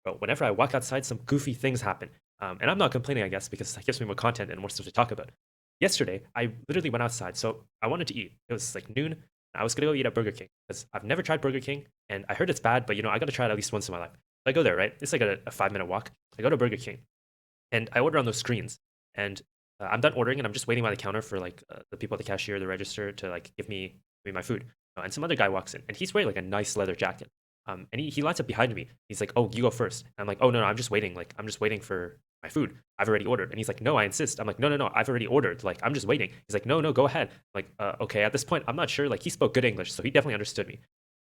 Bro, whenever I walk outside, some goofy things happen. And I'm not complaining, I guess, because it gives me more content and more stuff to talk about. Yesterday, I literally went outside, so I wanted to eat. It was like noon. I was gonna go eat at Burger King because I've never tried Burger King, and I heard it's bad, but I gotta try it at least once in my life. So I go there, right? It's like a 5 minute walk. I go to Burger King, and I order on those screens, and I'm done ordering, and I'm just waiting by the counter for like the people at the cashier, the register, to like give me my food. And some other guy walks in, and he's wearing like a nice leather jacket. And he lines up behind me. He's like, "Oh, you go first." And I'm like, "Oh no, I'm just waiting. Like I'm just waiting for my food. I've already ordered." And he's like, "No, I insist." I'm like, "No, no, no, I've already ordered. Like I'm just waiting." He's like, "No, no, go ahead." I'm like, okay. At this point, I'm not sure. Like he spoke good English, so he definitely understood me.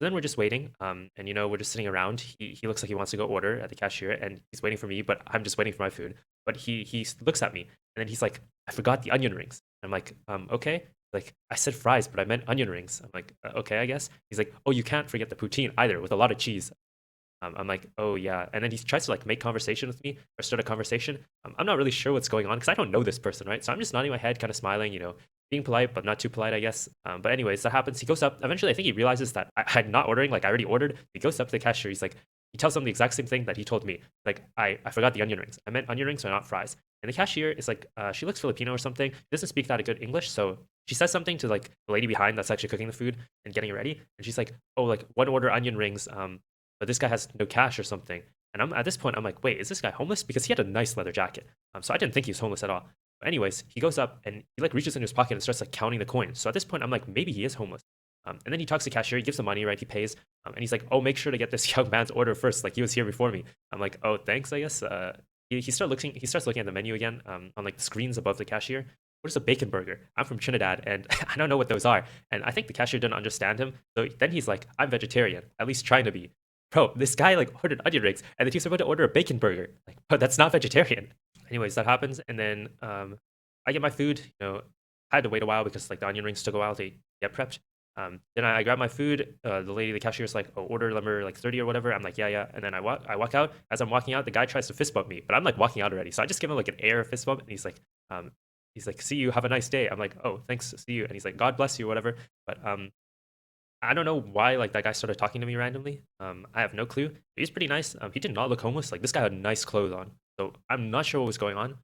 Then we're just waiting, and we're just sitting around. He looks like he wants to go order at the cashier, and he's waiting for me, but I'm just waiting for my food. But he looks at me, and then he's like, "I forgot the onion rings." I'm like, okay. Like I said fries, but I meant onion rings. I'm like, okay, I guess. He's like, "Oh, you can't forget the poutine either, with a lot of cheese." I'm like, oh yeah, and then he tries to like make conversation with me or start a conversation. I'm not really sure what's going on because I don't know this person, right? So I'm just nodding my head, kind of smiling, being polite but not too polite, I guess. But anyways, that happens. He goes up. Eventually, I think he realizes that I'm not ordering. Like I already ordered. He goes up to the cashier. He tells them the exact same thing that he told me. Like I forgot the onion rings. I meant onion rings, so not fries. And the cashier is like, she looks Filipino or something. She doesn't speak that good English, so she says something to like the lady behind that's actually cooking the food and getting it ready. And she's like, oh, like one order onion rings. But this guy has no cash or something. And at this point, I'm like, wait, is this guy homeless? Because he had a nice leather jacket. So I didn't think he was homeless at all. But anyways, he goes up and he like reaches into his pocket and starts like counting the coins. So at this point, I'm like, maybe he is homeless. And then he talks to the cashier, he gives the money, right? He pays. And he's like, oh, make sure to get this young man's order first. Like he was here before me. I'm like, oh, thanks, I guess. He starts looking at the menu again on like the screens above the cashier. What is a bacon burger? I'm from Trinidad and I don't know what those are. And I think the cashier didn't understand him. So then he's like, I'm vegetarian, at least trying to be. Bro, this guy like ordered onion rings, and then he's about to order a bacon burger. Like, but that's not vegetarian. Anyways, that happens, and then I get my food. I had to wait a while because like the onion rings took a while to get prepped. Then I grab my food. The lady, the cashier's like, "Oh, order number like 30 or whatever." I'm like, "Yeah, yeah." And then I walk out. As I'm walking out, the guy tries to fist bump me, but I'm like walking out already. So I just give him like an air fist bump, and he's like, "See you. Have a nice day." I'm like, "Oh, thanks. See you." And he's like, "God bless you," whatever. But I don't know why like that guy started talking to me randomly. I have no clue. He's pretty nice. He did not look homeless. Like this guy had nice clothes on. So I'm not sure what was going on.